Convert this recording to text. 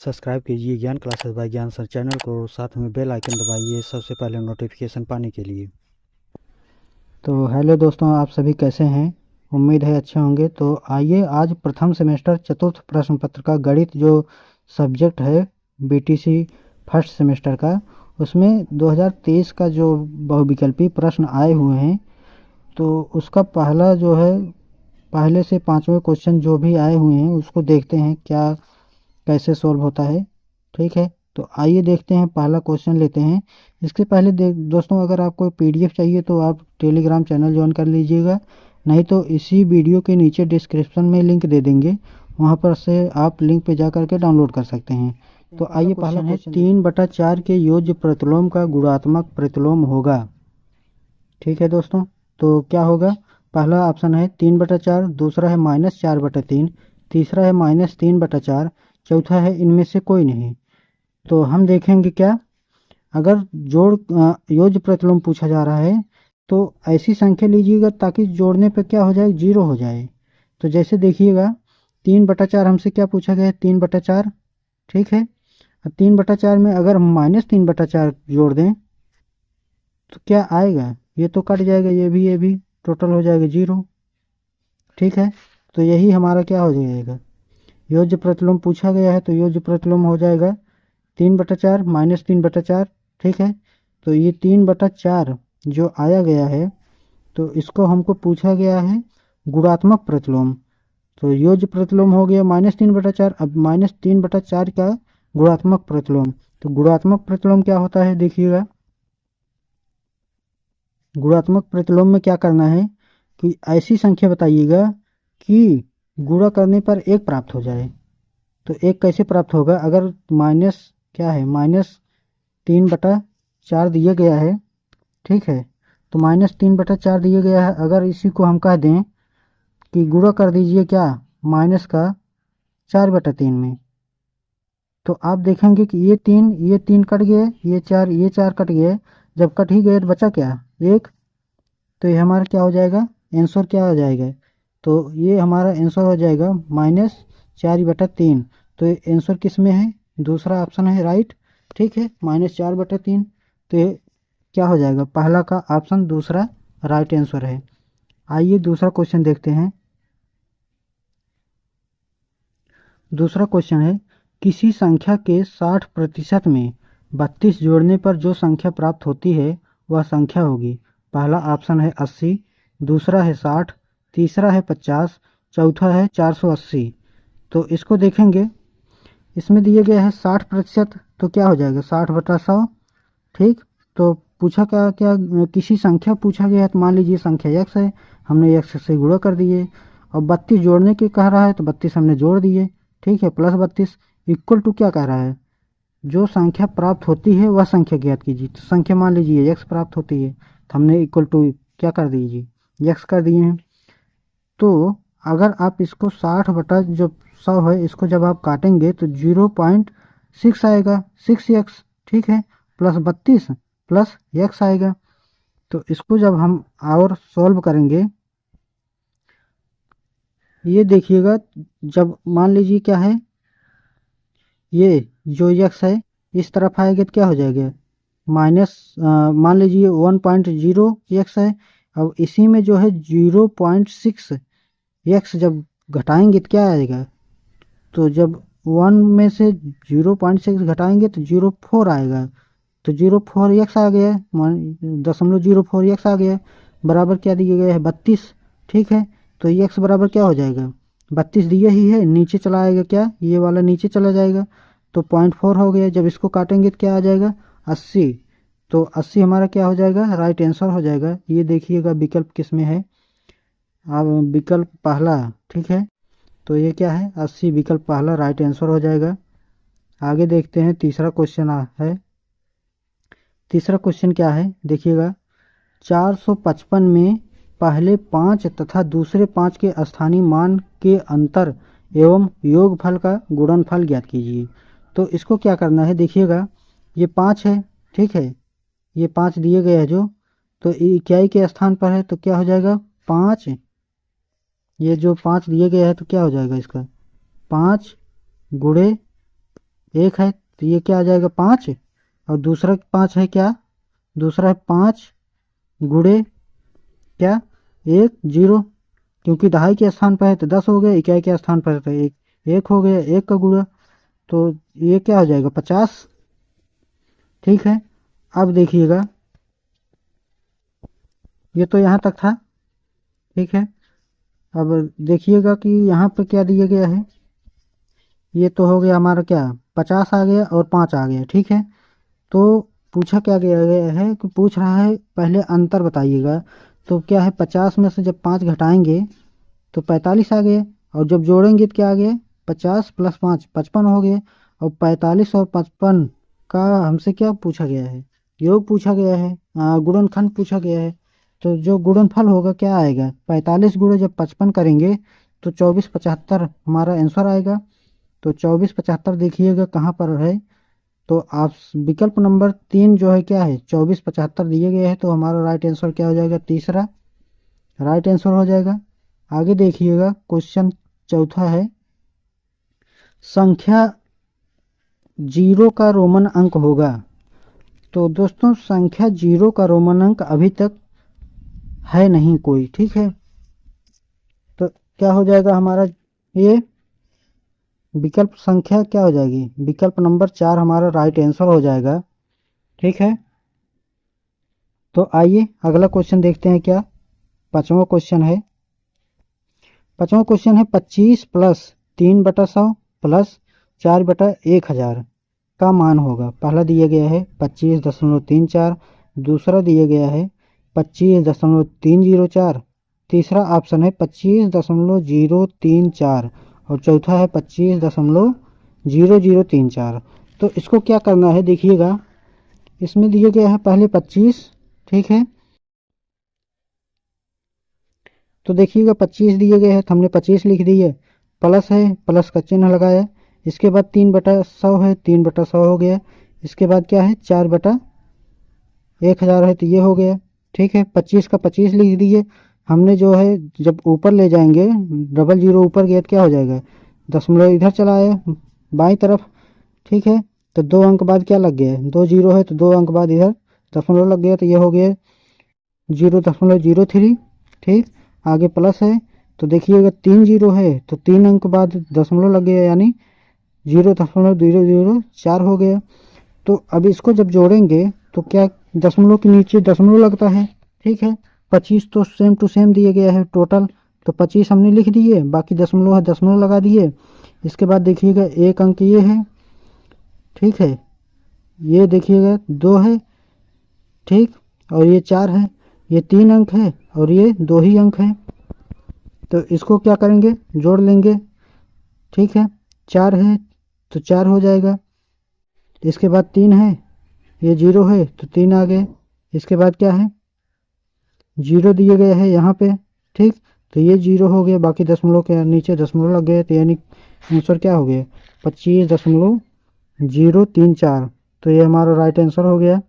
Subscribe कीजिए ज्ञान classes bye ज्ञान सर चैनल को, साथ में बेल आइकन दबाइए सबसे पहले नोटिफिकेशन पाने के लिए। तो हेलो दोस्तों, आप सभी कैसे हैं? उम्मीद है अच्छे होंगे। तो आइए आज प्रथम सेमेस्टर चतुर्थ प्रश्न पत्र का गणित जो सब्जेक्ट है बीटीसी फर्स्ट सेमेस्टर का, उसमें 2023 का जो बहुविकल्पी प्रश्न आए हुए हैं, तो उसका पहला जो है पहले से पाँचवें क्वेश्चन जो भी आए हुए हैं उसको देखते हैं क्या कैसे सोल्व होता है। ठीक है, तो आइए देखते हैं, पहला क्वेश्चन लेते हैं। इसके पहले दोस्तों, अगर आपको पीडीएफ चाहिए तो आप टेलीग्राम चैनल ज्वाइन कर लीजिएगा, नहीं तो इसी वीडियो के नीचे डिस्क्रिप्शन में लिंक दे देंगे, वहाँ पर से आप लिंक पे जा करके डाउनलोड कर सकते हैं। तो आइए, पहला है 3/4 के योज्य प्रतिलोम का गुणात्मक प्रतिलोम होगा। ठीक है दोस्तों, तो क्या होगा? पहला ऑप्शन है 3/4, दूसरा है -4/3, तीसरा है -3/4, चौथा है इनमें से कोई नहीं। तो हम देखेंगे क्या, अगर योज्य प्रतिलोम पूछा जा रहा है तो ऐसी संख्या लीजिएगा ताकि जोड़ने पे क्या हो जाए, 0 हो जाए। तो जैसे देखिएगा 3/4 हमसे क्या पूछा गया है, 3/4। ठीक है, 3/4 में अगर हम -3/4 जोड़ दें तो क्या आएगा, ये तो कट जाएगा, ये भी टोटल हो जाएगा 0। ठीक है, तो यही हमारा क्या हो जाएगा, योज्य प्रतिलोम पूछा गया है। तो योज्य प्रतिलोम हो जाएगा 3/4 -3/4। ठीक है, तो ये 3/4 जो आया गया है, तो इसको हमको पूछा गया है गुणात्मक प्रतिलोम। तो योज्य प्रतिलोम हो गया -3/4, अब -3/4 का गुणात्मक प्रतिलोम। तो गुणात्मक प्रतिलोम क्या होता है, देखिएगा। गुणात्मक प्रतिलोम में क्या करना है कि ऐसी संख्या बताइएगा कि गुणा करने पर 1 प्राप्त हो जाए। तो 1 कैसे प्राप्त होगा, अगर माइनस क्या है, -3/4 दिया गया है। ठीक है, तो -3/4 दिया गया है, अगर इसी को हम कह दें कि गुणा कर दीजिए क्या, माइनस का 4/3 में, तो आप देखेंगे कि ये तीन कट गए, ये चार कट गए। जब कट ही गए तो बचा क्या, 1। तो ये हमारा क्या हो जाएगा, आंसर क्या हो जाएगा, तो ये हमारा आंसर हो जाएगा -4/3। तो ये आंसर किस में है, दूसरा ऑप्शन है, राइट। ठीक है, -4/3। तो ये क्या हो जाएगा, पहला का ऑप्शन दूसरा राइट आंसर है। आइए दूसरा क्वेश्चन देखते हैं। दूसरा क्वेश्चन है, किसी संख्या के 60% में 32 जोड़ने पर जो संख्या प्राप्त होती है वह संख्या होगी। पहला ऑप्शन है 80, दूसरा है 60, तीसरा है 50, चौथा है 480। तो इसको देखेंगे, इसमें दिए गए हैं 60%, तो क्या हो जाएगा 60/100। ठीक, तो पूछा क्या क्या, किसी संख्या पूछा गया है, तो मान लीजिए संख्या x है, हमने x से गुणा कर दिए। और 32 जोड़ने के कह रहा है तो 32 हमने जोड़ दिए। ठीक है, +32 इक्वल टू क्या कह रहा है, जो संख्या प्राप्त होती है वह संख्या ज्ञात कीजिए। तो संख्या मान लीजिए x प्राप्त होती है, तो हमने इक्वल टू क्या कर दीजिए, x कर दिए हैं। तो अगर आप इसको 60/100 है, इसको जब आप काटेंगे तो 0.6 आएगा, 6x। ठीक है, +32 प्लस x आएगा। तो इसको जब हम और सॉल्व करेंगे, ये देखिएगा, जब मान लीजिए क्या है, ये जो x है इस तरफ आएगा तो क्या हो जाएगा, मान लीजिए 1.0x है। अब इसी में जो है 0.6x जब घटाएंगे तो क्या आएगा, तो जब 1 में से 0.6 घटाएंगे तो 0.4 आएगा। तो 0.4x आ गया, 0.04x आ गया, बराबर क्या दिया गया है, 32। ठीक है, तो x बराबर क्या हो जाएगा, 32 दिया ही है, नीचे चला आएगा क्या, ये वाला नीचे चला जाएगा, तो 0.4 हो गया। जब इसको काटेंगे तो क्या आ जाएगा, 80। तो 80 हमारा क्या हो जाएगा, राइट आंसर हो जाएगा। ये देखिएगा विकल्प किस में है, अब विकल्प पहला। ठीक है, तो ये क्या है, 80 विकल्प पहला राइट आंसर हो जाएगा। आगे देखते हैं, तीसरा क्वेश्चन है। तीसरा क्वेश्चन क्या है, देखिएगा। 455 में पहले 5 तथा दूसरे 5 के स्थानीय मान के अंतर एवं योगफल का गुणनफल ज्ञात कीजिए। तो इसको क्या करना है, देखिएगा, ये 5 है। ठीक है, ये 5 दिए गए हैं जो, तो इकाई के स्थान पर है तो क्या हो जाएगा 5। ये जो 5 दिए गए हैं तो क्या हो जाएगा इसका, 5 गुणे 1 है तो ये क्या आ जाएगा 5, और दूसरा 5 है क्या, दूसरा है 5 गुणे क्या 1 0, क्योंकि दहाई के स्थान पर है तो 10 हो गया, इकाई के स्थान पर है तो 1 हो गया, 1 का गुणा तो ये क्या हो जाएगा 50। ठीक है, अब देखिएगा ये तो यहाँ तक था। ठीक है, अब देखिएगा कि यहाँ पर क्या दिया गया है। ये तो हो गया हमारा क्या 50 आ गया और 5 आ गया। ठीक है, तो पूछा क्या गया है कि पूछ रहा है पहले अंतर बताइएगा। तो क्या है 50 में से जब 5 घटाएंगे तो 45 आ गया, और जब जोड़ेंगे तो क्या आ गया 50 प्लस 5 55 हो गया। और 45 और 55 का हमसे क्या पूछा गया है, योग पूछा गया है, गुणनखंड पूछा गया है। तो जो गुणनफल होगा क्या आएगा 45 गुणे जब 55 करेंगे तो 2475 हमारा आंसर आएगा। तो 2475 देखिएगा कहाँ पर है, तो आप विकल्प नंबर 3 जो है क्या है 2475 दिए गए हैं, तो हमारा राइट आंसर क्या हो जाएगा, तीसरा राइट आंसर हो जाएगा। आगे देखिएगा क्वेश्चन चौथा है, संख्या 0 का रोमन अंक होगा। तो दोस्तों संख्या 0 का रोमन अंक अभी तक है नहीं कोई। ठीक है, तो क्या हो जाएगा हमारा, ये विकल्प संख्या क्या हो जाएगी, विकल्प नंबर 4 हमारा राइट आंसर हो जाएगा। ठीक है, तो आइए अगला क्वेश्चन देखते हैं। क्या पांचवा क्वेश्चन है, पांचवा क्वेश्चन है 25 प्लस 3/100 प्लस 4/1000 का मान होगा। पहला दिया गया है 25.34, दूसरा दिया गया है 25.304, तीसरा ऑप्शन है 25.034 और चौथा है 25.0034। तो इसको क्या करना है देखिएगा, इसमें दिया गया है पहले 25। ठीक है, तो देखिएगा 25 दिए गए हैं तो हमने 25 लिख दिए, प्लस है प्लस का चिन्ह लगाया। इसके बाद 3/100 है, 3/100 हो गया। इसके बाद क्या है 4/1000 है तो ये हो गया। ठीक है, 25 का 25 लिख दिए हमने। जो है जब ऊपर ले जाएंगे, डबल जीरो ऊपर गया तो क्या हो जाएगा, दशमलव इधर चला आया बाई तरफ। ठीक है, तो 2 अंक बाद क्या लग गया, 2 जीरो है तो 2 अंक बाद इधर दशमलव लग गया तो ये हो गया 0.03। ठीक, आगे प्लस है तो देखिएगा 3 जीरो है तो 3 अंक बाद दशमलव लग गया, यानी 0.004 हो गया। तो अब इसको जब जोड़ेंगे तो क्या दशमलव के नीचे दशमलव लगता है। ठीक है, 25 तो सेम टू सेम दिया गया है टोटल, तो 25 हमने लिख दिए, बाकी दशमलव है दशमलव लगा दिए। इसके बाद देखिएगा एक अंक ये है। ठीक है, ये देखिएगा 2 है। ठीक, और ये 4 है, ये 3 अंक है और ये 2 ही अंक है। तो इसको क्या करेंगे, जोड़ लेंगे। ठीक है, 4 है तो 4 हो जाएगा। इसके बाद 3 है, ये 0 है तो 3 आ गए। इसके बाद क्या है 0 दिए गए हैं यहाँ पे। ठीक, तो ये 0 हो गया, बाकी दशमलव के नीचे दशमलव लग गए, तो यानी आंसर क्या हो गया 25.034। तो ये हमारा राइट आंसर हो गया।